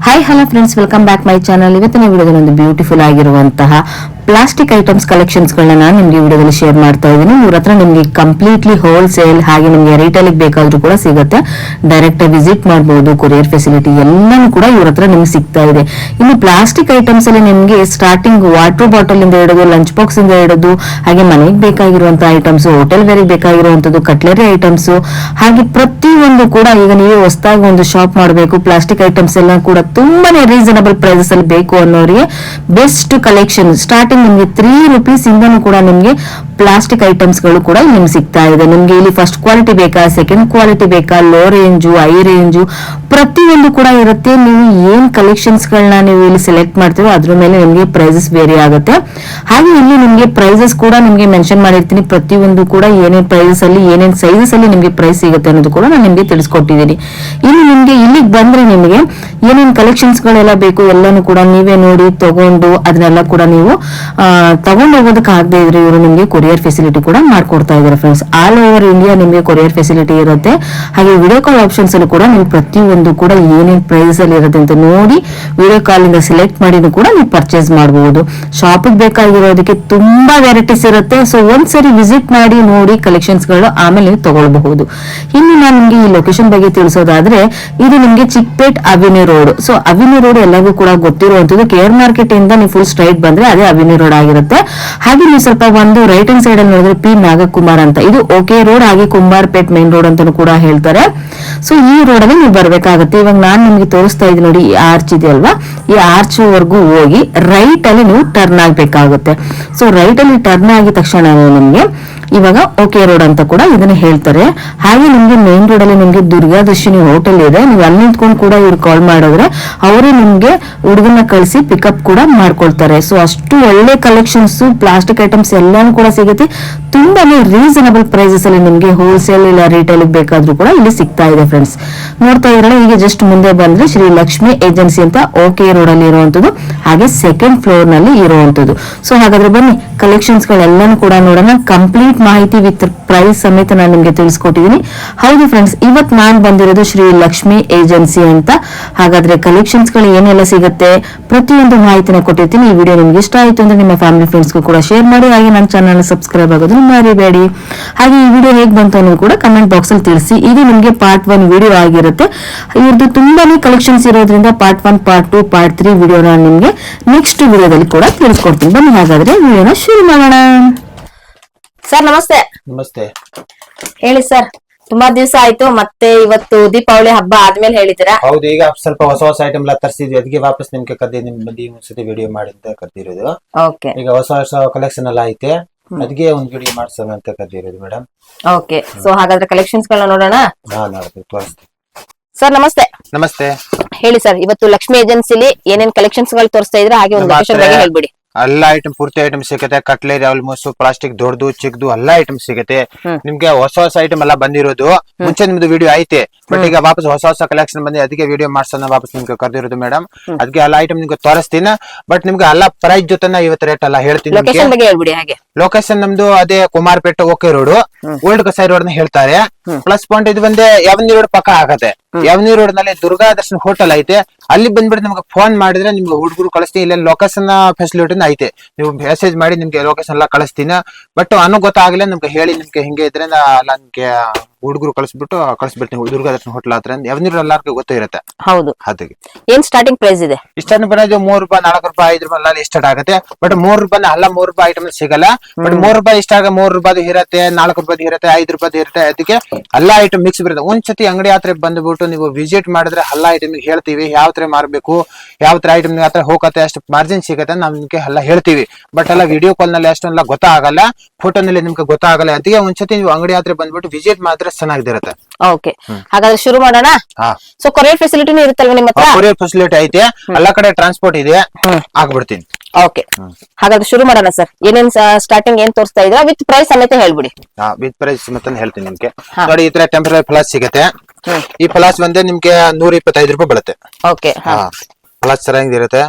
Hi hello friends, welcome back my channel. ಇವತ್ತಿನ ವಿಡಿಯೋದಲ್ಲಿ ಒಂದು ಬ್ಯೂಟಿಫುಲ್ ಆಗಿರುವಂತಹ ಪ್ಲಾಸ್ಟಿಕ್ ಐಟಮ್ಸ್ ಕಲೆಕ್ಷನ್ಸ್ ಗಳನ್ನ ನಾನು ನಿಮ್ಗೆ ವಿಡಿಯೋದಲ್ಲಿ ಶೇರ್ ಮಾಡ್ತಾ ಇದ್ದೀನಿ. ಇವ್ರ ಹತ್ರ ನಿಮ್ಗೆ ಕಂಪ್ಲೀಟ್ಲಿ ಹೋಲ್ಸೇಲ್ ಹಾಗೆ ನಿಮ್ಗೆ ರಿಟೇಲ್ ಬೇಕಾದ್ರೂ ಕೂಡ ಸಿಗುತ್ತೆ. ಡೈರೆಕ್ಟ್ ವಿಸಿಟ್ ಮಾಡಬಹುದು. ಕೊರಿಯರ್ ಫೆಸಿಲಿಟಿ ಎಲ್ಲಾನು ಕೂಡ ಇವ್ರ ಹತ್ರ ನಿಮ್ಗೆ ಸಿಗ್ತಾ ಇದೆ. ಇನ್ನು ಪ್ಲಾಸ್ಟಿಕ್ ಐಟಮ್ಸ್ ಅಲ್ಲಿ ನಿಮ್ಗೆ ಸ್ಟಾರ್ಟಿಂಗ್ ವಾಟರ್ ಬಾಟಲ್ ಇಂದ ಹಿಡಿದು ಲಂಚ್ ಬಾಕ್ಸ್ ಇಂದ ಹಿಡಿದು ಹಾಗೆ ಮನೆಗೆ ಬೇಕಾಗಿರುವಂತಹ ಐಟಮ್ಸ್, ಹೋಟೆಲ್ ವೇರಿಗೆ ಬೇಕಾಗಿರುವಂತದ್ದು, ಕಟ್ಲರಿ ಐಟಮ್ಸ್ ಹಾಗೆ ಪ್ರತಿಯೊಂದು ಕೂಡ ಈಗ ನೀವು ಹೊಸದಾಗಿ ಒಂದು ಶಾಪ್ ಮಾಡಬೇಕು, ಪ್ಲಾಸ್ಟಿಕ್ ಐಟಮ್ಸ್ ಎಲ್ಲ ಕೂಡ ತುಂಬಾನೇ ರೀಸನಬಲ್ ಪ್ರೈಸಸ್ ಅಲ್ಲಿ ಬೇಕು ಅನ್ನೋರಿಗೆ ಬೆಸ್ಟ್ ಕಲೆಕ್ಷನ್. ಸ್ಟಾರ್ಟಿಂಗ್ ನಿಮ್ಗೆ ₹3 ಇಂದನೂ ಕೂಡ ನಿಮ್ಗೆ ಪ್ಲಾಸ್ಟಿಕ್ ಐಟಮ್ಸ್ ಗಳು ಕೂಡ ನಿಮ್ಗೆ ಸಿಗ್ತಾ ಇದೆ. ನಿಮ್ಗೆ ಇಲ್ಲಿ ಫಸ್ಟ್ ಕ್ವಾಲಿಟಿ ಬೇಕಾ, ಸೆಕೆಂಡ್ ಕ್ವಾಲಿಟಿ ಬೇಕಾ, ಲೋ ರೇಂಜು, ಹೈ ರೇಂಜು ಪ್ರತಿಯೊಂದು ಕೂಡ ಇರುತ್ತೆ. ನೀವು ಏನ್ ಕಲೆಕ್ಷನ್ಸ್ ಗಳನ್ನ ನೀವು ಇಲ್ಲಿ ಸೆಲೆಕ್ಟ್ ಮಾಡ್ತೀರೋ ಅದ್ರ ಮೇಲೆ ನಿಮ್ಗೆ ಪ್ರೈಸಸ್ ವೇರಿ ಆಗುತ್ತೆ. ಹಾಗೆ ಇಲ್ಲಿ ನಿಮ್ಗೆ ಪ್ರೈಸಸ್ ಕೂಡ ನಿಮ್ಗೆ ಮೆನ್ಷನ್ ಮಾಡಿರ್ತೀನಿ. ಪ್ರತಿಯೊಂದು ಕೂಡ ಏನೇನ್ ಪ್ರೈಸಸ್ ಅಲ್ಲಿ ಏನೇನ್ ಸೈಜಸ್ ಅಲ್ಲಿ ನಿಮ್ಗೆ ಪ್ರೈಸ್ ಸಿಗುತ್ತೆ ಅನ್ನೋದು ಕೂಡ ನಾನು ನಿಮ್ಗೆ ತಿಳಿಸ್ಕೊಟ್ಟಿದ್ದೀನಿ. ಇನ್ನು ನಿಮ್ಗೆ ಇಲ್ಲಿಗೆ ಬಂದ್ರೆ ನಿಮ್ಗೆ ಏನೇನ್ ಕಲೆಕ್ಷನ್ಸ್ ಗಳೆಲ್ಲ ಬೇಕು ಎಲ್ಲಾನು ಕೂಡ ನೀವೇ ನೋಡಿ ತಗೊಂಡು ಅದನ್ನೆಲ್ಲ ಕೂಡ ನೀವು ತಗೊಂಡು ಹೋಗೋದಕ್ಕೆ ಆಗದೆ ಇದ್ರೆ ಇವರು ನಿಮ್ಗೆ ಕೊರಿಯರ್ ಫೆಸಿಲಿಟಿ ಕೂಡ ಮಾಡ್ಕೊಡ್ತಾ ಇದ್ದಾರೆ ಫ್ರೆಂಡ್ಸ್. ಆಲ್ ಓವರ್ ಇಂಡಿಯಾ ನಿಮ್ಗೆ ಕೊರಿಯರ್ ಫೆಸಿಲಿಟಿ ಇರುತ್ತೆ. ಹಾಗೆ ವಿಡಿಯೋ ಕಾಲ್ ಆಪ್ಷನ್ಸ್ ಅಲ್ಲಿ ಕೂಡ ನೀವು ಪ್ರತಿಯೊಂದು ಕೂಡ ಏನೇನ್ ಪ್ರೈಸ್ ಅಲ್ಲಿ ಇರುತ್ತೆ ಅಂತ ನೋಡಿ ವಿಡಿಯೋ ಕಾಲ್ ಇಂದ ಸೆಲೆಕ್ಟ್ ಮಾಡಿ ಕೂಡ ನೀವು ಪರ್ಚೇಸ್ ಮಾಡಬಹುದು. ಶಾಪಿಗೆ ಬೇಕಾಗಿರೋದಕ್ಕೆ ತುಂಬಾ ವೆರೈಟೀಸ್ ಇರುತ್ತೆ. ಸೊ ಒಂದ್ಸರಿ ವಿಸಿಟ್ ಮಾಡಿ ನೋಡಿ ಕಲೆಕ್ಷನ್ಸ್ ಗಳು, ಆಮೇಲೆ ನೀವು ತಗೊಳ್ಬಹುದು. ಇನ್ನು ನಾನು ನಿಮ್ಗೆ ಈ ಲೊಕೇಶನ್ ಬಗ್ಗೆ ತಿಳಿಸೋದಾದ್ರೆ ಇದು ನಿಮ್ಗೆ Chickpet avenue road. So avenue road ಎಲ್ಲರಿಗೂ ಕೂಡ ಗೊತ್ತಿರುವಂತದ್ದು. ಕೇರ್ ಮಾರ್ಕೆಟ್ ಇಂದ ನೀವು ಫುಲ್ ಸ್ಟ್ರೈಟ್ ಬಂದ್ರೆ ಅದೇ ಅವೆನ್ಯೂ ರೋಡ್ ಆಗಿರುತ್ತೆ. ಹಾಗೆ ನೀವು ಸ್ವಲ್ಪ ಒಂದು ರೈಟ್ ಹ್ಯಾಂಡ್ ಸೈಡ್ ಅಲ್ಲಿ ನೋಡಿದ್ರೆ ಪಿ ನಾಗಕುಮಾರ್ ಅಂತ, ಇದು ಓಕೆ ರೋಡ್ ಹಾಗೆ ಕುಂಬಾರ್ಪೇಟ್ ಮೇನ್ ರೋಡ್ ಅಂತಾನು ಕೂಡ ಹೇಳ್ತಾರೆ. ಸೊ ಈ ರೋಡ್ ಅಲ್ಲಿ ನೀವು ಬರ್ಬೇಕಾಗುತ್ತೆ. ಇವಾಗ ನಾನು ನಿಮ್ಗೆ ತೋರಿಸ್ತಾ ಇದ್ದೀನಿ ನೋಡಿ, ಈ ಆರ್ಚ್ ಇದೆಯಲ್ವಾ, ಈ ಆರ್ಚ್ ವರ್ಗೂ ಹೋಗಿ ರೈಟ್ ಅಲ್ಲಿ ನೀವು ಟರ್ನ್ ಆಗ್ಬೇಕಾಗುತ್ತೆ. ಸೊ ರೈಟ್ ಅಲ್ಲಿ ಟರ್ನ್ ಆಗಿದ ತಕ್ಷಣ ನಿಮ್ಗೆ ಇವಾಗ ಓಕೆ ರೋಡ್ ಅಂತ ಕೂಡ ಇದನ್ನ ಹೇಳ್ತಾರೆ. ಹಾಗೆ ನಿಮ್ಗೆ ಮೇನ್ ರೋಡ್ ಅಲ್ಲಿ ನಿಮ್ಗೆ ದುರ್ಗಾದರ್ಶಿನಿ ಹೋಟೆಲ್ ಇದೆ. ನೀವು ಅಲ್ಲಿ ನಿಂತ್ಕೊಂಡು ಕೂಡ ಇವ್ರು ಕಾಲ್ ಮಾಡಿದ್ರೆ ಅವರೇ ನಿಮ್ಗೆ ಹುಡುಗನ ಕಳಿಸಿ ಪಿಕಪ್ ಕೂಡ ಮಾಡ್ಕೊಳ್ತಾರೆ. ಸೊ ಅಷ್ಟು ಒಳ್ಳೆ ಕಲೆಕ್ಷನ್ಸ್ ಪ್ಲಾಸ್ಟಿಕ್ ಐಟಮ್ಸ್ ಎಲ್ಲಾನು ಕೂಡ ಸಿಗುತ್ತೆ. ತುಂಬಾನೇ ರೀಸನಬಲ್ ಪ್ರೈಸಸ್ ಅಲ್ಲಿ ನಿಮ್ಗೆ ಹೋಲ್ಸೇಲ್ ಇಲ್ಲ ರಿಟೇಲ್ ಬೇಕಾದ್ರೂ ಕೂಡ ಇಲ್ಲಿ ಸಿಗ್ತಾ ಇದೆ ಫ್ರೆಂಡ್ಸ್. ನೋಡ್ತಾ ಇದ್ರೆ ಈಗ ಜಸ್ಟ್ ಮುಂದೆ ಬಂದ್ರೆ ಶ್ರೀ ಲಕ್ಷ್ಮಿ ಏಜೆನ್ಸಿ ಅಂತ ಓಕೆ ರೋಡ್ ಅಲ್ಲಿ ಇರುವಂತದ್ದು, ಹಾಗೆ ಸೆಕೆಂಡ್ ಫ್ಲೋರ್ ನಲ್ಲಿ ಇರುವಂತದ್ದು. ಸೊ ಹಾಗಾದ್ರೆ ಬನ್ನಿ ಕಲೆಕ್ಷನ್ಸ್ ಗಳೆಲ್ಲಾನು ಕೂಡ ನೋಡೋಣ. ಕಂಪ್ಲೀಟ್ ಮಾಹಿತಿ ವಿತ್ ಪ್ರೈಸ್ ಸಮೇತ ನಾನು ನಿಮ್ಗೆ ತಿಳಿಸ್ಕೊಟ್ಟಿದ್ದೀನಿ. ಹೌದು ಫ್ರೆಂಡ್ಸ್, ಇವತ್ ನಾನ್ ಬಂದಿರೋದು ಶ್ರೀ ಲಕ್ಷ್ಮಿ ಏಜೆನ್ಸಿ ಅಂತ. ಹಾಗಾದ್ರೆ ಕಲೆಕ್ಷನ್ಸ್ ಗಳು ಏನೆಲ್ಲ ಸಿಗುತ್ತೆ ಪ್ರತಿಯೊಂದು ಮಾಹಿತಿನ ಕೊಟ್ಟಿರ್ತೀನಿ. ಈ ವಿಡಿಯೋ ನಿಮ್ಗೆ ಇಷ್ಟ ಆಯ್ತು ಅಂದ್ರೆ ನಿಮ್ಮ ಫ್ಯಾಮಿಲಿ ಫ್ರೆಂಡ್ಸ್ಗೂ ಕೂಡ ಶೇರ್ ಮಾಡಿ. ಹಾಗೆ ನನ್ನ ಚಾನಲ್ ಸಬ್ಸ್ಕ್ರೈಬ್ ಆಗೋದನ್ನ ಮರಿಬೇಡಿ. ಹಾಗೆ ಈ ವಿಡಿಯೋ ಹೇಗ್ ಬಂತು ಅನ್ನೋದು ಕೂಡ ಕಮೆಂಟ್ ಬಾಕ್ಸ್ ಅಲ್ಲಿ ತಿಳಿಸಿ. ಇದು ನಿಮ್ಗೆ ಪಾರ್ಟ್ 1 ವಿಡಿಯೋ ಆಗಿರುತ್ತೆ. ಇವ್ರದ್ದು ತುಂಬಾನೇ ಕಲೆಕ್ಷನ್ಸ್ ಇರೋದ್ರಿಂದ ಪಾರ್ಟ್ 1, ಪಾರ್ಟ್ 2, ಪಾರ್ಟ್ 3 ವಿಡಿಯೋ ನಾನು ನಿಮ್ಗೆ ನೆಕ್ಸ್ಟ್ ವಿಡಿಯೋದಲ್ಲಿ ಕೂಡ ತಿಳಿಸ್ಕೊಡ್ತೀನಿ. ಬನ್ನಿ ಹಾಗಾದ್ರೆ ವಿಡಿಯೋನ ಶುರು ಮಾಡೋಣ. ಸರ್ ನಮಸ್ತೆ. ನಮಸ್ತೆ. ಹೇಳಿ ಸರ್, ತುಂಬಾ ದಿವಸ ಆಯ್ತು, ಮತ್ತೆ ಇವತ್ತು ದೀಪಾವಳಿ ಹಬ್ಬ ಆದ್ಮೇಲೆ ಹೇಳಿದಿರಾ? ಹೌದು, ಈಗ ಸ್ವಲ್ಪ ಹೊಸ ಹೊಸ ಐಟಮ್ ಎಲ್ಲ ತರಿಸಿದ್ವಿ, ಅದಕ್ಕೆ ವಾಪಸ್ ನಿಮ್ಗೆ ಕದ್ದೆ ನಿಮ್ ಬಂದು ಒಂದ್ಸತಿ ವಿಡಿಯೋ ಮಾಡಿದ್ದೆ ಕದ್ದಿರೋದು. ಓಕೆ. ಈಗ ಹೊಸ ಹೊಸ ಕಲೆಕ್ಷನ್ ಎಲ್ಲ ಐತೆ, ಅದಕ್ಕೆ ಒಂದ್ ವಿಡಿಯೋ ಮಾಡ್ಸೋಣ ಅಂತ ಕದ್ದಿರೋದು ಮೇಡಮ್. ಓಕೆ. ಸೊ ಹಾಗಾದ್ರೆ ಕಲೆಕ್ಷನ್ಸ್ ಗಳನ್ನ ನೋಡೋಣ. ತೋರಿಸ್ತೀನಿ. ಸರ್ ನಮಸ್ತೆ. ನಮಸ್ತೆ. ಹೇಳಿ ಸರ್, ಇವತ್ತು ಲಕ್ಷ್ಮಿ ಏಜೆನ್ಸಿಲಿ ಏನೇನ್ ಕಲೆಕ್ಷನ್ಸ್ ಗಳು ತೋರಿಸ್ತಾ ಇದ್ರೆ ಹಾಗೆ ಒಂದು ಲೊಕೇಶನ್ ಬಗ್ಗೆ ಹೇಳ್ಬಿಡಿ. ಎಲ್ಲ ಐಟಮ್ ಪೂರ್ತಿ ಐಟಮ್ ಸಿಗುತ್ತೆ. ಕಟ್ಲೇರಿ ಆಲ್ಮೋಸ್ಟ್ ಪ್ಲಾಸ್ಟಿಕ್ ದೊಡ್ಡದು ಚಿಕ್ಕದು ಎಲ್ಲ ಐಟಮ್ ಸಿಗುತ್ತೆ ನಿಮ್ಗೆ. ಹೊಸ ಹೊಸ ಐಟಮ್ ಎಲ್ಲ ಬಂದಿರೋದು. ಮುಂಚೆ ನಿಮ್ದು ವಿಡಿಯೋ ಐತೆ, ಬಟ್ ಈಗ ವಾಪಸ್ ಹೊಸ ಹೊಸ ಕಲೆಕ್ಷನ್ ಬಂದಿ, ಅದಕ್ಕೆ ವಿಡಿಯೋ ಮಾಡ್ಸೋಣ ವಾಪಸ್ ನಿಮ್ಗೆ ಕರೆದಿರೋದು ಮೇಡಮ್. ಅದಕ್ಕೆ ಎಲ್ಲ ಐಟಮ್ ನಿಮ್ಗೆ ತೋರಿಸ್ತೀನಿ, ಬಟ್ ನಿಮ್ಗೆ ಎಲ್ಲ ಪ್ರೈಸ್ ಜೊತೆ ಇವತ್ತು ರೇಟ್ ಎಲ್ಲ ಹೇಳ್ತೀನಿ. ಲೊಕೇಶನ್ ನಮ್ದು ಅದೇ Kumarpete okay road, old ಕಸಾಯಿ road ಹೇಳ್ತಾರೆ. ಪ್ಲಸ್ ಪಾಯಿಂಟ್ ಇದು ಬಂದೆ ಯಾವನಿ ರೋಡ್ ಪಕ್ಕ ಆಗತ್ತೆ. ಯಾವನಿ ರೋಡ್ ನಲ್ಲಿ ದುರ್ಗಾದರ್ಶನ್ ಹೋಟೆಲ್ ಐತೆ, ಅಲ್ಲಿ ಬಂದ್ಬಿಟ್ಟು ನಿಮ್ಗೆ ಫೋನ್ ಮಾಡಿದ್ರೆ ನಿಮ್ಗೆ ಹುಡುಗರು ಕಳಿಸ್ತೀನಿ. ಇಲ್ಲ ಲೊಕೇಶನ್ ಫೆಸಿಲಿಟಿ ಐತೆ, ನೀವು ಮೆಸೇಜ್ ಮಾಡಿ ನಿಮ್ಗೆ ಲೊಕೇಶನ್ ಎಲ್ಲ ಕಳಿಸ್ತೀನಿ. ಬಟ್ ಅನ್ನೋ ಗೊತ್ತಾಗಲ್ಲ ನಿಮ್ಗೆ ಹೇಳಿ, ನಿಮ್ಗೆ ಹಿಂಗೆ ಇದ್ರೆ ಎಲ್ಲ ನಿಮ್ಗೆ ಹುಡುಗರು ಕಳಿಸ್ಬಿಡ್ತೀನಿ. ದುರ್ಗಾದರ್ಶನ್ ಹೋಟೆಲ್ ಹತ್ರ ಯಾವನಿ ರೋಡ್ ಎಲ್ಲರಿಗೂ ಗೊತ್ತಿರುತ್ತೆ. ಹೌದು. ಅದಕ್ಕೆ ಏನ್ ಸ್ಟಾರ್ಟಿಂಗ್ ಪ್ರೈಸ್ ಇದೆ? ಸ್ಟಾರ್ಟಿಂಗ್ ಪ್ರೈಸ್ ₹3, ₹4, ₹5 ಸ್ಟಾರ್ಟ್ ಆಗುತ್ತೆ. ಬಟ್ ₹3 ಅಲ್ಲ, ₹3 ಐಟಮ್ ಸಿಗಲ್ಲ. ಬಟ್ ₹3 ಇಷ್ಟ ಆಗ ₹3 ಇರುತ್ತೆ, ₹4 ಇರುತ್ತೆ, ₹5 ಇರುತ್ತೆ. ಅದಕ್ಕೆ ಎಲ್ಲಾ ಐಟಮ್ ಮಿಕ್ಸ್ ಬರುತ್ತೆ. ಒಂದ್ಸತಿ ಅಂಗಡಿ ಹತ್ರ ಬಂದ್ಬಿಟ್ಟು ನೀವು ವಿಸಿಟ್ ಮಾಡಿದ್ರೆ ಎಲ್ಲಾ ಐಟಮ್ ಹೇಳ್ತೀವಿ, ಯಾವ ತರ ಮಾರ್ಬೇಕು, ಯಾವ ತರ ಐಟಮ್ ಹತ್ರ ಹೋಗತ್ತೆ, ಅಷ್ಟು ಮಾರ್ಜಿನ್ ಸಿಗತ್ತೆ ನಾವು ನಿಮ್ಗೆ ಎಲ್ಲ ಹೇಳ್ತೀವಿ. ಬಟ್ ಎಲ್ಲ ವಿಡಿಯೋ ಕಾಲ್ ನಲ್ಲಿ ಅಷ್ಟೊಂದೆಲ್ಲ ಗೊತ್ತಾಗಲ್ಲ, ಫೋಟೋನಲ್ಲಿ ನಿಮ್ಗೆ ಗೊತ್ತಾಗಲ್ಲ. ಅದಕ್ಕೆ ಒಂದ್ಸತಿ ನೀವು ಅಂಗಡಿ ಹತ್ರ ಬಂದ್ಬಿಟ್ಟು ವಿಸಿಟ್ ಮಾಡಿದ್ರೆ ಚೆನ್ನಾಗಿರುತ್ತೆ. ಓಕೆ, ಹಾಗಾದ್ರೆ ಶುರು ಮಾಡೋಣ. ಸೊ ಕೊರಿಯರ್ ಫೆಸಿಲಿಟಿನೂ ಇರುತ್ತಲ್ವಾ ನಿಮ್ಮ ಹತ್ರ? ಕೊರಿಯರ್ ಫೆಸಿಲಿಟಿ ಐತೆ, ಎಲ್ಲಾ ಕಡೆ ಟ್ರಾನ್ಸ್ಪೋರ್ಟ್ ಇದೆ, ಆಗ್ಬಿಡ್ತೀನಿ. ಓಕೆ, ಹಾಗಾದ್ರೆ ಶುರು ಮಾಡೋಣ ಸರ್. ಏನೇನ್ ಸ್ಟಾರ್ಟಿಂಗ್ ಏನ್ ತೋರಿಸ್ತಾ ಇದ್ರ ವಿತ್ ಪ್ರೈಸ್ ಸಮೇತ ಹೇಳ್ಬಿಡಿ. ವಿತ್ ಪ್ರೈಸ್ ಸಮೇತ ಹೇಳ್ತೀನಿ ನಿಮ್ಗೆ. ನೋಡಿ, ಈ ತರ ಟೆಂಪರರಿ ಪ್ಲಾಸ್ ಸಿಗುತ್ತೆ. ಈ ಪ್ಲಾಸ್ ಬಂದ್ರೆ ನಿಮ್ಗೆ ₹125 ಬೀಳುತ್ತೆ. ಓಕೆ. ಪ್ಲಾಸ್ ಚೆನ್ನಾಗಿರುತ್ತೆ,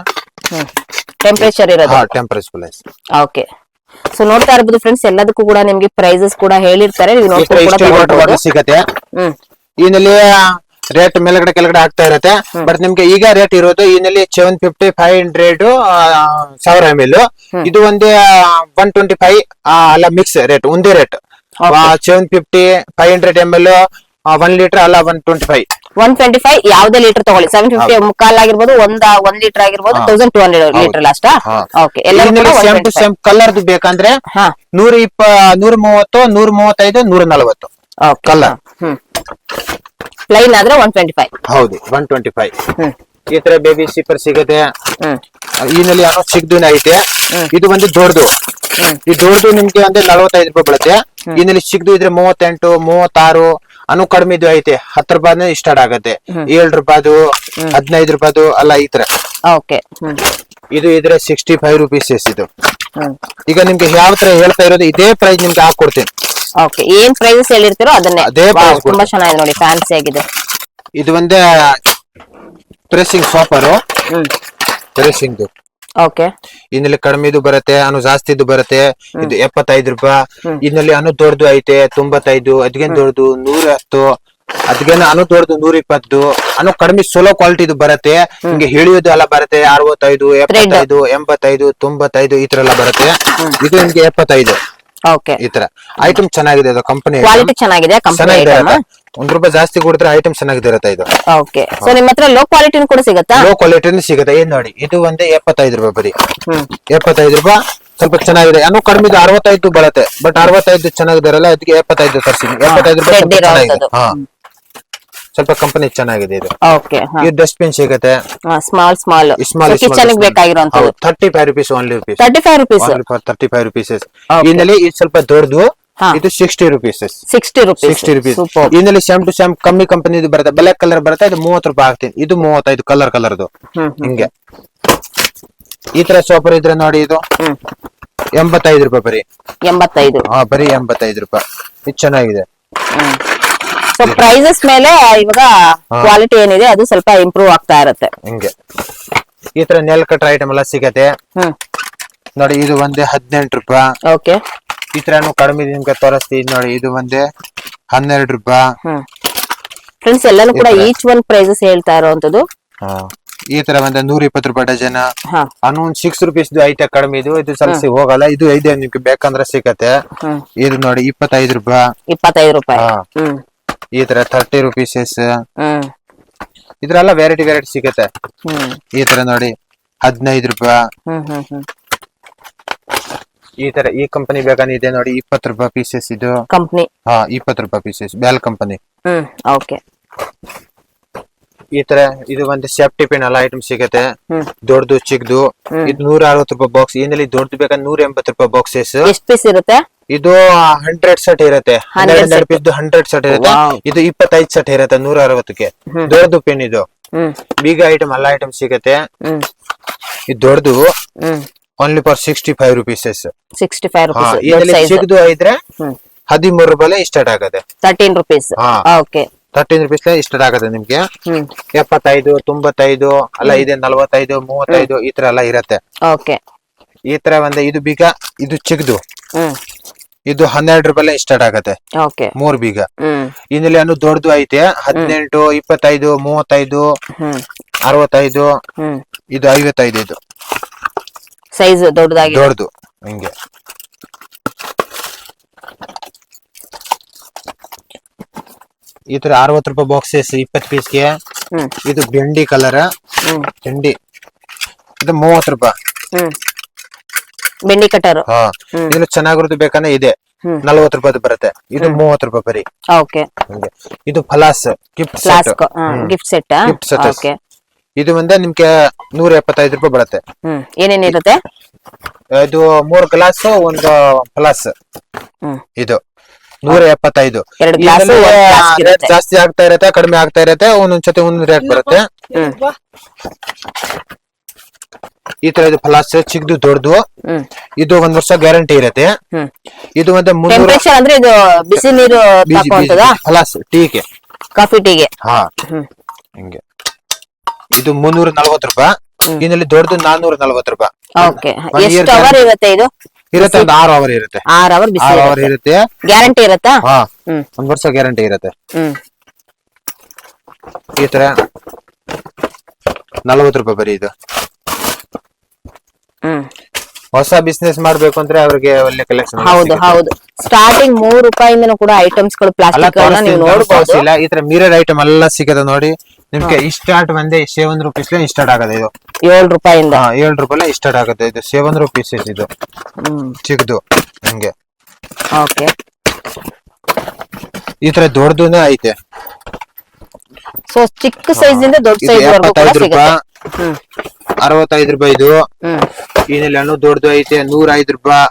ಟೆಂಪರೇಚರ್ ಇರೋದು. ಟೆಂಪರೇಚರ್ ಪ್ಲಾಸ್. ಓಕೆ. ಸೊ ನೋಡ್ತಾ ಇರಬಹುದು ಫ್ರೆಂಡ್ಸ್, ಎಲ್ಲದಕ್ಕೂ ಕೂಡ ನಿಮ್ಗೆ ಪ್ರೈಸಸ್ ಕೂಡ ಹೇಳಿರ್ತಾರೆ, ನೀವು ನೋಡ್ಕೊಂಡು ಕೂಡ ಸಿಗುತ್ತೆ. ಇದರಲ್ಲಿ ರೇಟ್ ಮೇಲ್ಗಡೆ ಕೆಳಗಡೆ ಆಗ್ತಾ ಇರತ್ತೆ. ಬಟ್ ನಿಮ್ಗೆ ಈಗ ರೇಟ್ ಇರೋದು ಈನಲ್ಲಿ 750, 500, 1000 ml. ಇದು ಒಂದೇ 125 ಅಲ್ಲ ಮಿಕ್ಸ್ ರೇಟ್ ಒಂದೇ ರೇಟ್. 750, 500 ml, 1 ಲೀಟರ್ ಅಲ್ಲ 125. 125 ಯಾವ್ದೇ ಲೀಟರ್ ತಗೊಳ್ಳಿ. 750 ಮುಕ್ಕಾಲ್ ಆಗಿರ್ಬೋದು, ಒಂದ್ ಲೀಟರ್ ಆಗಿರ್ಬೋದು, 1200 ಲೀಟರ್ ಲಾಸ್ಟ್. ಓಕೆ, ಎಲ್ಲರೂ ಸೇಮ್ ಕಲರ್ದು ಬೇಕಂದ್ರೆ 130, 135, 140 ಕಲರ್. ಪ್ಲೈನ್ ಆದ್ರೆ 125. ಹೌದು, 125. ಈ ತರ ಬೇಬಿ ಸೀಪರ್ ಸಿಗತ್ತೆ. ಈನಲ್ಲಿ ಅನ್ನೋ ಚಿಕ್ಕದಿನ ಐತೆ. ಇದು ಒಂದು ದೊಡ್ಡದು. ಈ ದೊಡ್ಡದು ನಿಮ್ಗೆ ಅಂದ್ರೆ 45 ರೂಪಾಯಿ ಬೀಳುತ್ತೆ. ಈನಲ್ಲಿ ಚಿಕ್ಕದು ಇದ್ರೆ 38, 36. ಅನು ಕಡಿಮೆದು ಐತೆ. 10 ರೂಪಾಯಿ ಸ್ಟಾರ್ಟ್ ಆಗತ್ತೆ. 7 ರೂಪಾಯ್ದು, 15 ರೂಪಾಯ್ದು ಅಲ್ಲ ಈ ತರ. ಓಕೆ, ಇದು ಇದ್ರೆ 65 ರುಪೀಸ್ ಇದು. ಈಗ ನಿಮ್ಗೆ ಯಾವ ತರ ಹೇಳ್ತಾ ಇರೋದು ಇದೇ ಪ್ರೈಸ್ ನಿಮ್ಗೆ ಹಾಕೊಡ್ತೀನಿ. ಓಕೆ, ಏನ್ ಪ್ರೈಸಸ್ ಹೇಳಿರ್ತೀರೋ ಅದನ್ನೇ. ಅದೇ price ತುಂಬಾ ಚೆನ್ನಾಗಿದೆ ನೋಡಿ, ಫ್ಯಾನ್ಸಿ ಆಗಿದೆ. ಇದು ಒಂದೇ ಪ್ರೆಸ್ಸಿಂಗ್ ಸಾಪರ್. ಪ್ರೆಸ್ಸಿಂಗ್ ಓಕೆ, ಇನ್ನಲ್ಲಿ ಕಡಿಮೆದು ಬರುತ್ತೆ, ಅನು ಜಾಸ್ತಿದು ಬರುತ್ತೆ. ಇದು 75 ರೂಪಾಯಿ. ಇನ್ನಲ್ಲಿ ಅನು ದೊಡ್ಡದು ಐತೆ 95, ಅದ್ಗೇನ್ ದೊಡ್ಡದು 110, ಅದ್ಗೇನ ಅನು ದೊಡ್ಡದು 120. ಅನು ಕಡಿಮೆ ಸೋಲೋ ಕ್ವಾಲಿಟಿದು ಬರುತ್ತೆ. ನಿಮ್ಗೆ ಹೇಳಿಯೋದು ಎಲ್ಲ ಬರುತ್ತೆ 65, 75, 85, 95 ಈ ತರ ಎಲ್ಲ ಬರುತ್ತೆ. ಇದು ನಿಮ್ಗೆ 75. ಓಕೆ, ಈ ತರ ಐಟಮ್ ಚೆನ್ನಾಗಿದೆ. ಇದು ಕಂಪನಿ ಕ್ವಾಲಿಟಿ ಚೆನ್ನಾಗಿದೆ. Company item. 1 ರೂಪಾಯಿ ಜಾಸ್ತಿ ಕೊಡಿದ್ರೆ ಐಟಮ್ ಚೆನ್ನಾಗಿರುತ್ತೆ ಇದು. ಓಕೆ, ಸೊ ನಿಮ್ಮ ಹತ್ರ ಲೋ ಕ್ವಾಲಿಟಿನೂ ಕೂಡ ಸಿಗುತ್ತಾ? ಲೋ ಕ್ವಾಲಿಟಿನೂ ಸಿಗುತ್ತೆ. ಏನ್ ನೋಡಿ, ಇದು ಒಂದೇ 75 ರೂಪಾಯಿ ಬರೀ. 75 ರೂಪಾಯಿ ಸ್ವಲ್ಪ ಚೆನ್ನಾಗಿದೆ. ಅನ್ನು ಕಡಿಮೆ 65 ಬರುತ್ತೆ. ಬಟ್ 65 ಚೆನ್ನಾಗಿದಾರಲ್ಲ, ಅದಕ್ಕೆ 75 ತರಿಸಿದ್ವಿ. 75 ರೂಪಾಯಿ ಸ್ವಲ್ಪ ಚೆನ್ನಾಗಿದೆ. ಸ್ವಲ್ಪ ಕಂಪನಿ ಚೆನ್ನಾಗಿದೆ ಇದು. ಓಕೆ, ಈ ಡಸ್ಟ್ಬಿನ್ ಸಿಗುತ್ತೆ. ಸ್ಮಾಲ್ ಕಿಚನ್ ಬೇಕಾಗಿರುವಂತದ್ದು. 35 ರುಪೀಸ್ ಓನ್ಲಿ. 35 ರುಪೀಸ್. 35 ರುಪೀಸ್. ಇನ್ನಲ್ಲಿ ಇದು ಸ್ವಲ್ಪ ದೊಡ್ಡದು. ಇದು 60 ರುಪೀಸ್. 60 ರುಪೀಸ್. ಇನ್ನಲ್ಲಿ ಸೇಮ್ ಟು ಸೇಮ್ ಕಮ್ಮಿ ಕಂಪನಿ ಬರುತ್ತೆ. ಬ್ಲಾಕ್ ಕಲರ್ ಬರುತ್ತೆ. ಇದು 30 ರೂಪಾಯಿ ಹಾಕ್ತೀನಿ. ಇದು 35 ಕಲರ್ದು ಹಿಂಗೆ. ಈ ತರ ಸೋಪರ್ ಇದ್ರೆ ನೋಡಿ, ಇದು 85 ರೂಪಾಯಿ ಬರೀ. 85. ಬರೀ 85 ರೂಪಾಯಿ. ಇದು ಚೆನ್ನಾಗಿದೆ. ಸೊ ಪ್ರೈಸಸ್ ಮೇಲೆ ಇವಾಗ ಕ್ವಾಲಿಟಿ ಏನಿದೆ ಅದು ಸ್ವಲ್ಪ ಇಂಪ್ರೂವ್ ಆಗ್ತಾ ಇರುತ್ತೆ. ಹಿಂಗೆ ಈ ತರ ನೆಲ್ ಕಟ್ರ ಐಟಮ್ ಎಲ್ಲ ಸಿಗತ್ತೆ ನೋಡಿ. ಇದು ಒಂದೇ 18 ರೂಪಾಯಿ. ಓಕೆ, ಈ ತರನು ಕಡಿಮೆ ನಿಮ್ಗೆ ತೋರಿಸ್ತೀವಿ ನೋಡಿ. ಇದು ಒಂದೇ 12 ರೂಪಾಯಿ. ಫ್ರೆಂಡ್ಸ್, ಎಲ್ಲಾನು ಕೂಡ ಈಚ್ ಒನ್ ಪ್ರೈಸಸ್ ಹೇಳ್ತಾ ಇರೋಂತದ್ದು. ಈ ತರ ಒಂದೇ 120 ರೂಪಾಯಿ ಡಜನ್. ಅನ್ನು 6 ರುಪೀಸ್ ಐತೆ ಕಡಿಮೆ. ಇದು ಸ್ವಲ್ಪ ಹೋಗಲ್ಲ. ಇದು ಐದೆ ನಿಮ್ಗೆ ಬೇಕಂದ್ರೆ ಸಿಗತ್ತೆ. ಇದು ನೋಡಿ 25 ರೂಪಾಯಿ. 25 ರೂಪಾಯಿ. ಈ ತರ 30 ರುಪೀಸಸ್. ಇದ್ರೆಲ್ಲ ವೆರೈಟಿ ಸಿಗತ್ತೆ. ಈ ತರ ನೋಡಿ 15 ರೂಪಾಯಿ. ಈ ತರ ಈ ಕಂಪನಿ ಬೇಕಂದ್ರೆ ಇದೆ ನೋಡಿ 20 ರೂಪಾಯಿ ಪೀಸಸ್. ಇದು ಕಂಪನಿ 20 ರೂಪಾಯಿ ಪೀಸಸ್ ಬ್ಯಾಲ್ ಕಂಪನಿ. ಓಕೆ, ಈ ತರ ಇದು ಒಂದು ಸೇಫ್ಟಿ ಪಿನ್ ಎಲ್ಲ ಐಟಮ್ ಸಿಗತ್ತೆ. ದೊಡ್ಡದು ಚಿಕ್ಕದು. ಇದು 160 ರೂಪಾಯಿ ಬಾಕ್ಸ್. ಏನಲ್ಲಿ ದೊಡ್ಡದು ಬೇಕಂದ್ರೆ 180 ರೂಪಾಯಿ ಬಾಕ್ಸಸ್. ಎಷ್ಟು ಪೀಸ್ ಇರುತ್ತೆ? ಇದು 100 ಸೆಟ್ ಇರುತ್ತೆ. 100 ಪೀಸ್ 100 ಸೆಟ್ ಇರುತ್ತೆ. ಇದು 25 ಸೆಟ್ ಇರುತ್ತೆ 160ಕ್ಕೆ. ದೊಡ್ಡದು ಪಿನ್ ಇದು. ಬೀಗ ಐಟಮ್ ಎಲ್ಲ ಐಟಮ್ ಸಿಗತ್ತೆ. ಇದು ದೊಡ್ಡದು ಓನ್ಲಿ ಫಾರ್ 65 ರುಪೀಸಸ್. 65 ರುಪೀಸ್. ಚಿಕ್ಕದು ಇದ್ರೆ 13 ರೂಪಾಯಿ ಸ್ಟಾರ್ಟ್ ಆಗುತ್ತೆ. 13 ರುಪೀಸ್. ಓಕೆ, 13 ರುಪೀಸ್ ಸ್ಟಾರ್ಟ್ ಆಗುತ್ತೆ ನಿಮ್ಗೆ. 75, 95 ಅಲ್ಲ ಇದೆ 45, 35 ಈ ತರ ಎಲ್ಲ ಇರತ್ತೆ. ಓಕೆ, ಈ ತರ ಒಂದೇ. ಇದು ಬೀಗ, ಇದು ಚಿಕ್ಕದು. ಇದು 12 ರೂಪಾಯಿ ಸ್ಟಾರ್ಟ್ ಆಗತ್ತೆ. 3 ಬೀಗ. ಇನ್ನಲ್ಲಿ ಅನ್ನು ದೊಡ್ಡದು ಐತೆ 18, 25, 35, 65. ಇದು 55. ಇದು ಸೈಜ್ ದೊಡ್ಡದು ಹಿಂಗೆ. ಈ ತರ 60 ರೂಪಾಯಿ ಬಾಕ್ಸಸ್ 20 ಪೀಸ್ಗೆ. ಇದು ಬೆಂಡಿ ಕಲರ್. ಬೆಂಡಿ ಇದು 30 ರೂಪಾಯಿ. ಬೆಂಡಿ ಕಟರ್. ಇದು ಚೆನ್ನಾಗಿರೋದು ಬೇಕಂದ್ರೆ ಇದೆ 40 ರೂಪಾಯಿ ಬರುತ್ತೆ. ಇದು 30 ರೂಪಾಯಿ ಬರೀ. ಓಕೆ, ಇದು ಫಲಾಸ್ ಗಿಫ್ಟ್ ಸೆಟ್. ಓಕೆ, ಇದು ಒಂದೇ ನಿಮ್ಗೆ 175 ರೂಪಾಯಿ ಬರುತ್ತೆ. ಏನೇನಿರುತ್ತೆ? ಇದು 3 ಗ್ಲಾಸ್ 1 ಪ್ಲಸ್. ಇದು 175. ಜಾಸ್ತಿ ಆಗ್ತಾ ಇರತ್ತೆ, ಕಡಿಮೆ ಆಗ್ತಾ ಇರತ್ತೆ. ಒಂದೊಂದ್ಸತಿ ಒಂದ್ ರೇಟ್ ಬರುತ್ತೆ. ಈ ತರ ಇದು ಪ್ಲಸ್ ಚಿಕ್ಕದು ದೊಡ್ಡದು. ಇದು 1 ವರ್ಷ ಗ್ಯಾರಂಟಿ ಇರತ್ತೆ. ಇದು ಒಂದು 300 ಅಂದ್ರೆ ಇದು ಬಿಸಿ ನೀರು ಪ್ಲಸ್ ಟೀಗೆ, ಕಾಫಿ ಟೀಗೆ. ಹಿಂಗೆ. ಇದು 340 ರೂಪಾಯಿ. ಇನ್ನಲ್ಲಿ ದೊಡ್ಡದು 440 ರೂಪಾಯಿ. ಓಕೆ, ಎಷ್ಟು ಅವರ್ ಇರುತ್ತೆ ಇದು? ಇರುತ್ತೆ, ಒಂದು 6 ಅವರ್ ಇರುತ್ತೆ. 6 ಅವರ್ ಬಿಸಿ ಇರುತ್ತೆ. ಗ್ಯಾರಂಟಿ ಇರುತ್ತಾ? 1 ವರ್ಷ ಗ್ಯಾರಂಟಿ ಇರುತ್ತೆ. ಈ ತರ 40 ರೂಪಾಯಿ ಬರೀ ಇದು. ಹೊಸ ಬಿಸ್ನೆಸ್ ಮಾಡ್ಬೇಕು ಅಂದ್ರೆ ಅವ್ರಿಗೆ ಒಳ್ಳೆ ಕಲೆಕ್ಷನ್. ಹೌದು ಹೌದು, ಸ್ಟಾರ್ಟಿಂಗ್ 3 ರೂಪಾಯಿಂದನೂ ಕೂಡ ಐಟಮ್ಸ್ ಗಳು ಪ್ಲಾಸ್ಟಿಕ್ ನೀವು ನೋಡಬಹುದು. ಈ ತರ ಮಿರರ್ ಐಟಮ್ ಎಲ್ಲ ಸಿಗದ ನೋಡಿ ನಿಮ್ಗೆ. ಸ್ಟಾರ್ಟ್ ಬಂದೆ 7 ರೂಪೀಸ್ ಸ್ಟಾರ್ಟ್ ಆಗದೆ ಇದು. 7 ರೂಪಾಯಿಂದ 7 ರೂಪಾಯಿ ಸ್ಟಾರ್ಟ್ ಆಗುತ್ತೆ ಇದು. 7 ರೂಪೀಸ್ ಇದು ಚಿಕ್ಕದು ಹಂಗೆ. ಓಕೆ, ಈ ತರ ದೊಡ್ಡದೂನೇ ಐತೆ. ಸೊ ಚಿಕ್ಕ ಸೈಜ್ ಇಂದ ದೊಡ್ಡ ಸೈಜ್ ವರೆಗೂ ಕೂಡ 75 ಸಿಗುತ್ತೆ. ರೂಪಾಯಿ, 65 ರೂಪಾಯಿ ಇದು. ಏನಿಲ್ಲ ಹಣ್ಣು ದೊಡ್ಡದು ಐತೆ. 105 ರೂಪಾಯಿ,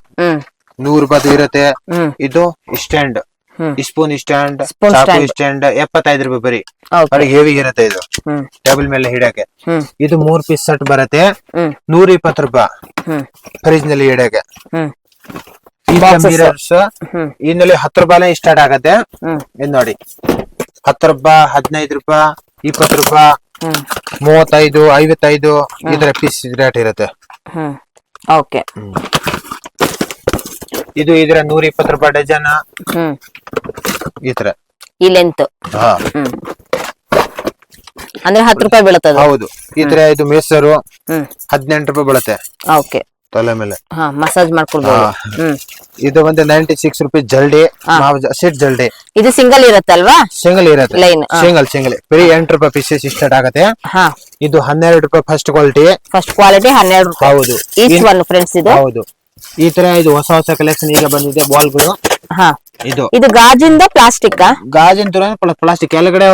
100 ರೂಪಾಯಿ ಇರುತ್ತೆ. ಇದು ಸ್ಟ್ಯಾಂಡ್, ಸ್ಪೂನ್ ಸ್ಟ್ಯಾಂಡ್, ಚಾಕು ಸ್ಟ್ಯಾಂಡ್ 75 ರೂಪಾಯಿ ಬರೀ. ಬರೀ ಹೆವಿ ಇರುತ್ತೆ ಇದು, ಟೇಬಲ್ ಮೇಲೆ ಹಿಡಕ್ಕೆ. ಇದು 3 ಪೀಸ್ ಸೆಟ್ ಬರುತ್ತೆ, 120 ರೂಪಾಯಿ ಫ್ರಿಜ್ ನಲ್ಲಿ ಇಡಕ್ಕೆ. ಮಿರರ್ಸ್ ಇನ್ನಲ್ಲಿ 10 ರೂಪಾಯಿ ಸ್ಟಾರ್ಟ್ ಆಗತ್ತೆ. ಇದು ನೋಡಿ 10 ರೂಪಾಯಿ, 15 ರೂಪಾಯಿ, 20 ರೂಪಾಯಿ, 35, 55 ಈ ತರ ಪೀಸ್ ರೇಟ್ ಇರುತ್ತೆ. ಓಕೆ, ಇದು ಇದ್ರ 120 ರೂಪಾಯಿ ಡಜನ್. ಈ ತರ ಈ ಲೆಂತ್ ಅಂದ್ರೆ 10 ರೂಪಾಯಿ ಬೀಳುತ್ತದೆ. ಹೌದು. ಈ ತರ ಇದು ಮೇಸರು 18 ರೂಪಾಯಿ ಬೀಳುತ್ತೆ ಓಕೆ, ತಲೆ ಮೇಲೆ. ಮಸಾಜ್ ಮಾಡ್ಕೊಳ್ಬಹುದು. ಇದು ಒಂದು 96 ರೂಪಾಯಿ ಜಲ್ಡಿ, ಸೆಟ್ ಜಲ್ಡಿ. ಇದು ಸಿಂಗಲ್ ಇರುತ್ತಲ್ವಾ? ಸಿಂಗಲ್ ಇರುತ್ತೆ, ಲೈನ್ ಸಿಂಗಲ್ ಬರೀ 8 ರೂಪಾಯಿ ಪೀಸಸ್ ಸ್ಟಾರ್ಟ್ ಆಗುತ್ತೆ. ಇದು 12 ರೂಪಾಯಿ ಫಸ್ಟ್ ಕ್ವಾಲಿಟಿ. 12 ರೂಪಾಯಿ. ಹೌದು, ಈಸ್ಟ್ ಒನ್ ಫ್ರೆಂಡ್ಸ್ ಇದು. ಹೌದು. ಈ ತರ ಇದು ಹೊಸ ಹೊಸ ಕಲೆಕ್ಷನ್ ಈಗ ಬಂದಿದೆ ಬಾಲ್ಗಳು. ಇದು ಗಾಜಿಂದ ಪ್ಲಾಸ್ಟಿಕ್, ಗಾಜಿನ ತರ ಪ್ಲಾಸ್ಟಿಕ್. ಕೆಳಗಡೆ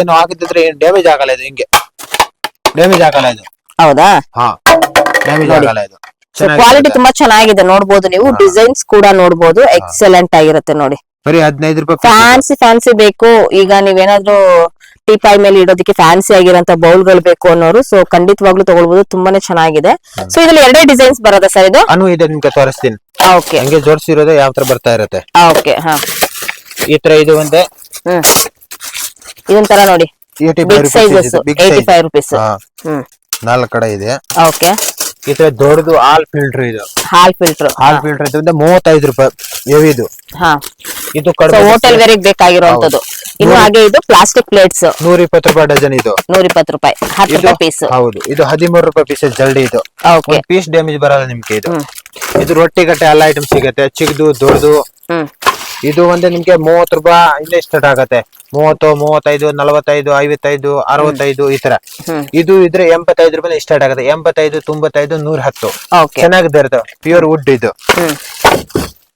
ಏನು ಹಾಕಿದ್ರೆ ಏನ್ ಡ್ಯಾಮೇಜ್ ಆಗಲ್ಲ ಇದು. ಹಿಂಗೆ ಡ್ಯಾಮೇಜ್ ಆಗಲ್ಲ ಇದು. ಹೌದಾ? ಡ್ಯಾಮೇಜ್ ಆಗಲ್ಲ ಇದು. ಕ್ವಾಲಿಟಿ ತುಂಬಾ ಚೆನ್ನಾಗಿದೆ, ನೋಡ್ಬೋದು ನೀವು. ಡಿಸೈನ್ಸ್ ಕೂಡ ನೋಡ್ಬೋದು, ಎಕ್ಸಲೆಂಟ್ ಆಗಿರುತ್ತೆ ನೋಡಿ. ಬರೀ 15 ರೂಪಾಯಿ. ಫ್ಯಾನ್ಸಿ ಬೇಕು, ಈಗ ನೀವೇನಾದ್ರೂ ಟೀಪಾಯ್ ಮೇಲೆ ಇಡೋದಕ್ಕೆ ಫ್ಯಾನ್ಸಿ ಆಗಿರೋಂತ ಬೌಲ್ ಗಳು ಬೇಕು ಅನ್ನೋರು, ಸೊ ಖಂಡಿತವಾಗ್ಲೂ ತಗೊಳ್ಬಹುದು. ತುಂಬಾನೇ ಚೆನ್ನಾಗಿದೆ. ಸೊ ಇದ್ರಲ್ಲಿ 2 ಡಿಸೈನ್ಸ್ ಬರೋದಾ ಸರ್? ಇದು ಇದೆ, ನಿಮ್ಗೆ ತೋರಿಸ್ತೀನಿ. ಓಕೆ, ಹಂಗೆ ಜೋಡಿಸಿರೋದು ಯಾವ ತರ ಬರ್ತಾ ಇರುತ್ತೆ. ಓಕೆ, ಈ ತರ ಇದು ಒಂದೇ. ಇದೊಂತರ ನೋಡಿ, ಬಿಗ್ ಸೈಜಸ್ 85 ರೂಪೀಸ್. 4 ಕಡೆ ಇದೆ. ಓಕೆ, ಈ ತರ ದೊಡ್ಡದು ಹಾಲ್ ಫಿಲ್ಟರ್. ಇದು ಹಾಲ್ ಫಿಲ್ಟರ್ ಇದರಿಂದ 35 ರೂಪಾಯಿ ಹೆವಿದು. ಇದು ಹೋಟೆಲ್ ವೇರಿಗೆ ಬೇಕಾಗಿರುವಂತದ್ದು. ಇನ್ನು ಹಾಗೆ ಇದು ಪ್ಲಾಸ್ಟಿಕ್ ಪ್ಲೇಟ್ಸ್ 120 ರೂಪಾಯಿ ಡಜನ್. ಇದು 120 ರೂಪಾಯಿ, 10 ರೂಪಾಯಿ ಪೀಸ್. ಹೌದು, ಇದು 13 ರೂಪಾಯಿ ಪೀಸ್ ಜಲ್ಡಿ. ಇದು ಪೀಸ್ ಡ್ಯಾಮೇಜ್ ಬರಲ್ಲ ನಿಮ್ಗೆ. ಇದು ರೊಟ್ಟಿ ಗಟ್ಟೆ ಎಲ್ಲ ಐಟಮ್ ಸಿಗತ್ತೆ, ಚಿಕ್ಕದು ದೊಡ್ಡದು. ಇದು ಒಂದೇ ನಿಮ್ಗೆ 30 ರೂಪಾಯಿ ಇಲ್ಲೇ ಸ್ಟಾರ್ಟ್ ಆಗತ್ತೆ. 30, 35, 45, 55, 65 ಈ ತರ. ಇದು ಇದ್ರೆ 85 ರೂಪಾಯಿ ಸ್ಟಾರ್ಟ್ ಆಗುತ್ತೆ. 85, 95, 110 ಚೆನ್ನಾಗಿದೆ ಇರುತ್ತೆ. ಪ್ಯೂರ್ ವುಡ್ ಇದು.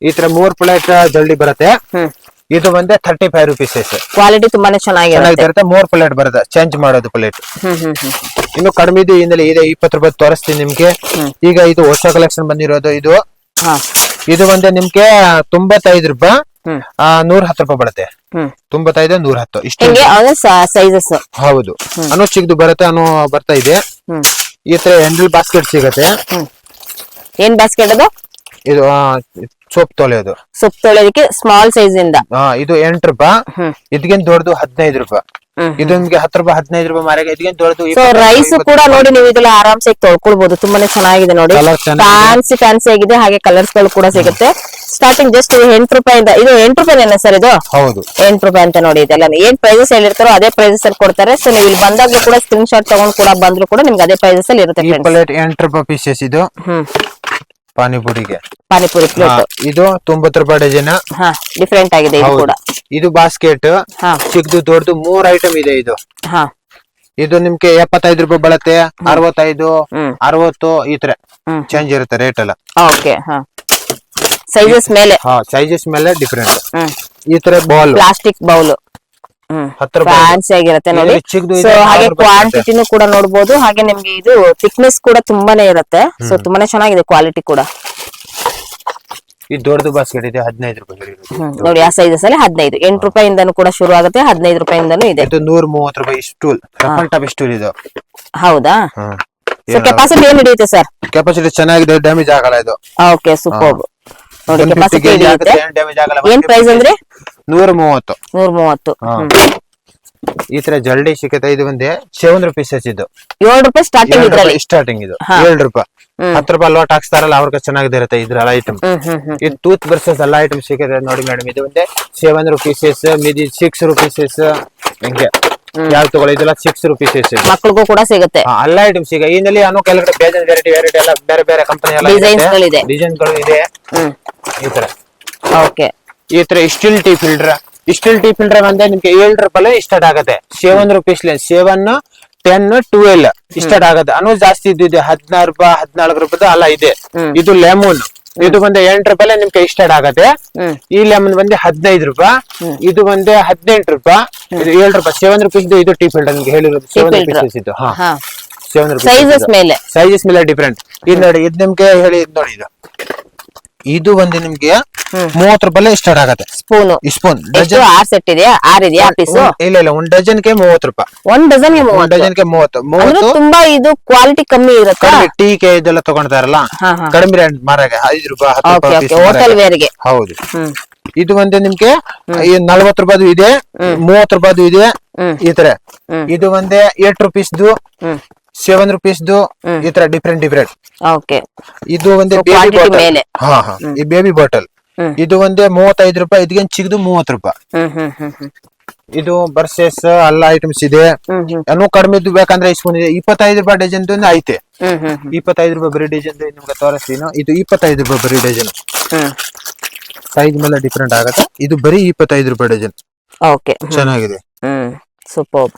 ಈ ತರ 3 ಪ್ಲೇಟ್ ಜಲ್ದಿ ಬರುತ್ತೆ. ಇದು ಒಂದೇ 35 ರೂಪೀಸ್. ಕ್ವಾಲಿಟಿ ತುಂಬಾನೇ ಚೆನ್ನಾಗಿರುತ್ತೆ. 3 ಪ್ಲೇಟ್ ಬರುತ್ತೆ, ಚೇಂಜ್ ಮಾಡೋದು ಪ್ಲೇಟ್. ಇನ್ನು ಕಡಿಮೆ ಇದೆ, ಇದೆ 20 ರೂಪಾಯಿ ತೋರಿಸ್ತೀನಿ ನಿಮ್ಗೆ. ಈಗ ಇದು ಹೊಸ ಕಲೆಕ್ಷನ್ ಬಂದಿರೋದು. ಇದು ಒಂದೇ ನಿಮ್ಗೆ 95 ರೂಪಾಯಿ, 110 ರೂಪಾಯಿ ಬರುತ್ತೆ. 95, 110 ಇಷ್ಟು ಸೈಜಸ್. ಹೌದು, ಅನು ಚಿಕ್ಕದು ಬರುತ್ತೆ, ಅನು ಬರ್ತಾ ಇದೆ. ಈ ತರ ಹ್ಯಾಂಡಲ್ ಬಾಸ್ಕೆಟ್ ಸಿಗತ್ತೆ. ಏನ್ ಬಾಸ್ಕೆಟ್ ಅದು? ಇದು ಸೋಪ್ ತೊಳೆಯೋದು. ಸೊಪ್ಪು ತೊಳೆಯೋದಕ್ಕೆ ಸ್ಮಾಲ್ ಸೈಜ್ ಇಂದ. ಇದು 8 ರೂಪಾಯಿ. ಇದಕ್ಕಿಂತ ದೊಡ್ಡದು 15 ರೂಪಾಯಿ. ಇದು ನಿಮ್ಗೆ 10 ರೂಪಾಯಿ, 15 ರೂಪಾಯಿ ಮಾರಾಗ. ಇದಕ್ಕಿಂತ ದೊಡ್ಡದು. ರೈಸ್ ಕೂಡ ನೋಡಿ ನೀವು ಇದೆಲ್ಲ ಆರಾಮ್ಸೆ ತೊಳ್ಕೊಳ್ಬಹುದು. ತುಂಬಾನೇ ಚೆನ್ನಾಗಿದೆ ನೋಡಿ, ಫ್ಯಾನ್ಸಿ ಆಗಿದೆ. ಹಾಗೆ ಕಲರ್ಸ್ ಗಳು ಕೂಡ ಸಿಗುತ್ತೆ. ಸ್ಟಾರ್ಟಿಂಗ್ ಜಸ್ಟ್ 8 ರೂಪಾಯಿಂದ. ಇದು 8 ರೂಪಾಯಿ ಸರ್? ಇದು ಹೌದು, 8 ರೂಪಾಯಿ ಅಂತ ನೋಡಿ. ಇದೆಲ್ಲ ಏನ್ ಪ್ರೈಸಸ್ ಹೇಳಿರ್ತಾರೋ ಅದೇ ಪ್ರೈಸಸ್ ಅಲ್ಲಿ ಕೊಡ್ತಾರೆ. ಸೊ ನೀವು ಇಲ್ಲಿ ಬಂದಾಗ ಕೂಡ ಸ್ಕ್ರೀನ್ ಶಾಟ್ ತಗೊಂಡ್ ಕೂಡ ಬಂದ್ರು ಕೂಡ ನಿಮ್ಗೆ ಅದೇ ಪ್ರೈಸಸ್ ಅಲ್ಲಿ ಇರುತ್ತೆ. 8 ರೂಪಾಯಿ ಪೀಸಸ್. ಇದು ಪಾನಿಪುರಿಗೆ ಪಾನಿಪುರಿ ಪ್ಲೇಟ್. ಇದು 90 ರೂಪಾಯಿ ಡಜನ್. ಡಿಫರೆಂಟ್ ಆಗಿದೆ ಇದು ಕೂಡ. ಇದು ಬಾಸ್ಕೆಟ್ ಚಿಕ್ಕದು ದೊಡ್ಡದು 3 ಐಟಮ್ ಇದೆ. ಇದು ನಿಮ್ಗೆ 75 ರೂಪಾಯಿ ಬರುತ್ತೆ. 65, 60 ಈ ತರ ಚೇಂಜ್ ಇರುತ್ತೆ ರೇಟ್ ಎಲ್ಲ. ಓಕೆ, ಸೈಜಸ್ ಮೇಲೆ. ಸೈಜಸ್ ಮೇಲೆ ಡಿಫರೆಂಟ್. ಈ ತರ ಬೌಲ್, ಪ್ಲಾಸ್ಟಿಕ್ ಬೌಲ್ 10 ರೂಪಾಯಿ ಫ್ಯಾನ್ಸಿ ಆಗಿರುತ್ತೆ ನೋಡಿ. ಸೊ ಹಾಗೆ ಕ್ವಾಂಟಿಟಿನೂ ಕೂಡ ನೋಡಬಹುದು. ಹಾಗೆ ನಿಮ್ಗೆ ಇದು ಥಿಕ್ನೆಸ್ ಕೂಡ ತುಂಬಾನೇ ಇರುತ್ತೆ. ಸೊ ತುಂಬಾನೇ ಚೆನ್ನಾಗಿದೆ ಕ್ವಾಲಿಟಿ ಕೂಡ. ಈ ದೊಡ್ಡದು ಬಾಸ್ಕೆಟ್ ಇದೆ 15 ರೂಪಾಯಿ. ನೋಡಿ ಆ ಸೈಜಸ್ ಅಲ್ಲಿ 15. 8 ರೂಪಾಯಿಂದನೂ ಕೂಡ ಶುರು ಆಗುತ್ತೆ, 15 ರೂಪಾಯಿಂದನೂ ಇದೆ. ಇದು 130 ರೂಪಾಯಿ ಸ್ಟೂಲ್, ರಫಲ್ ಟಾಪ್ ಸ್ಟೂಲ್ ಇದು. ಹೌದಾ? ಸೊ ಕೆಪಾಸಿಟಿ ಏನ್ ಹಿಡಿಯುತ್ತೆ ಸರ್? ಕೆಪಾಸಿಟಿ ಚೆನ್ನಾಗಿದೆ, ಡ್ಯಾಮೇಜ್ ಆಗಲ್ಲ ಇದು. Okay, super. ನೋಡಿ ಕೆಪಾಸಿಟಿ ಹಿಡಿಯುತ್ತೆ. ಏನ್ ಪ್ರೈಸ್ ಅಂದ್ರೆ? 130. 130. ಈ ತರ ಜಲ್ಡಿ ಸಿಗುತ್ತೆ. ಇದು ಒಂದೇ 7 ರೂಪೀಸ್. ಇದು 7 ರೂಪಾಯಿ ಸ್ಟಾರ್ಟಿಂಗ್ ಇದ್ರಲ್ಲಿ. ಸ್ಟಾರ್ಟಿಂಗ್ ಇದು 7 ರೂಪಾಯಿ. 10 ರೂಪಾಯಿ ಲೋಟ್ ಹಾಕ್ಸ್ತಾರಲ್ಲ ಅವ್ರಿಗೆ ಚೆನ್ನಾಗಿದೆ ಇರುತ್ತೆ ಇದ್ರಲ್ಲ ಐಟಮ್. ಇದು ಟೂತ್ ಬ್ರಷಸ್ ಎಲ್ಲ ಐಟಮ್ ಸಿಗುತ್ತೆ ನೋಡಿ ಮೇಡಮ್. ಇದು ಒಂದೇ 7 ರೂಪೀಸ್, ಮಿದಿ 6 ರೂಪೀಸ್ ಹಿಂಗೆ. ಯಾವ್ದು ತಗೊಳ್ಳಿ ಇದೆಲ್ಲ 6 rupees ಮಕ್ಳಿಗೂ ಕೂಡ ಸಿಗುತ್ತೆ. ಎಲ್ಲ ಐಟಮ್ಸ್ ಈಗ ಈನಲ್ಲಿ ಅನ್ನೋ ಕೆಳಗಡೆ ಬೇಜನ್ ವೆರೈಟಿ ಎಲ್ಲ ಬೇರೆ ಬೇರೆ ಕಂಪನಿ ಎಲ್ಲ ಡಿಸೈನ್ಸ್ ಗಳಿದೆ. ಡಿಸೈನ್ಗಳು ಇದೆ. ಈ ತರ ಓಕೆ, ಈ ತರ ಸ್ಟಿಲ್ ಟೀ ಫಿಲ್ಟರ್ ಅಂದ್ರೆ ನಿಮ್ಗೆ 7 ರೂಪಾಯಿ ಸ್ಟಾರ್ಟ್ ಆಗುತ್ತೆ. 7 rupees 7, 10, 12 ಸ್ಟಾರ್ಟ್ ಆಗುತ್ತೆ. ಅನ್ನೋ ಜಾಸ್ತಿ ಇದೆ 16 ರೂಪಾಯಿ 14 ರೂಪಾಯಿ ಎಲ್ಲ ಇದೆ. ಇದು ಲೆಮನ್, ಇದು ಬಂದು 8 ರೂಪಾಯಿ ನಿಮ್ಗೆ ಸ್ಟಾರ್ಟ್ ಆಗುತ್ತೆ. ಈ ಲೆಮನ್ ಬಂದು 15 ರೂಪಾಯಿ, ಇದು ಬಂದು 18 ರೂಪಾಯಿ, ಇದು 7 ರೂಪಾಯಿ. 7 rupees ಇದು ಟೀ ಫಿಲ್ಟರ್ ನಿಮ್ಗೆ ಹೇಳಿರೋದು 7 rupees ಇದು. 7 rupees ಸೈಜಸ್ ಮೇಲೆ ಡಿಫ್ರೆಂಟ್. ಇದು ನೋಡಿ, ಇದು ನಿಮ್ಗೆ ಹೇಳಿ ನೋಡಿ, ಇದು ಬಂದು ನಿಮ್ಗೆ 30 ರೂಪಾಯಿ ಸ್ಟಾರ್ಟ್ ಆಗುತ್ತೆ. ಸ್ಪೂನ್ ಡಜನ್ 6 ಸೆಟ್ ಇದೆಯಾ? 6 ಇದೆಯಾ ಪೀಸ್? ಇಲ್ಲ, 1 ಡಜನ್ಗೆ 30 ರೂಪಾಯಿ. 1 ಡಜನ್ಗೆ 30. ತುಂಬಾ ಇದು ಕ್ವಾಲಿಟಿ ಕಮ್ಮಿ ಇರುತ್ತೆ. ಟೀ ಕೆ ಇದೆಲ್ಲ ತಗೊಂಡ್ತಾರಲ್ಲ ಕಡಿಮೆ ರೇಟ್ ಮಾರಾಗೆ 5 ರೂಪಾಯಿ 10 ರೂಪಾಯಿ ಹೋಟೆಲ್ ವೇರ್ ಗೆ. ಹೌದು. ಇದು ಬಂದು ನಿಮ್ಗೆ 40 ರೂಪಾಯಿ ಇದೆ, 30 ರೂಪಾಯಿ ಇದೆ. ಈ ತರ ಇದು ಬಂದೆ 8 rupees, 7 rupees ಈ ತರ ಡಿಫ್ರೆಂಟ್. ಓಕೆ, ಇದು ಒಂದೇ ಬೇಬಿ ಬಾಟಲ್. ಈ ಬೇಬಿ ಬಾಟಲ್ ಇದು ಒಂದೇ 35 ರೂಪಾಯಿ. ಇದಕ್ಕೆ ಚಿಕ್ಕದು 30 ರೂಪಾಯಿ. ಇದು ಬರ್ಸೆಸ್ ಎಲ್ಲ ಐಟಮ್ಸ್ ಇದೆ. ಇನ್ನೂ ಕಡಿಮೆ ಬೇಕಂದ್ರೆ ಸ್ಪೂನ್ ಇದೆ. 25 ರೂಪಾಯಿ ಡಜನ್ ಐತೆ. 25 ರೂಪಾಯಿ ಬರೀ ಡಜನ್ ನಿಮ್ಗೆ ತೋರಿಸ್ತೀನಿ. ಇದು 25 ರೂಪಾಯಿ ಬರೀ ಡಜನ್. ಸೈಜ್ ಮೇಲೆ ಡಿಫ್ರೆಂಟ್ ಆಗುತ್ತೆ. ಇದು ಬರೀ 25 ರೂಪಾಯಿ ಡಜನ್. ಓಕೆ, ಚೆನ್ನಾಗಿದೆ. ಸೂಪರ್.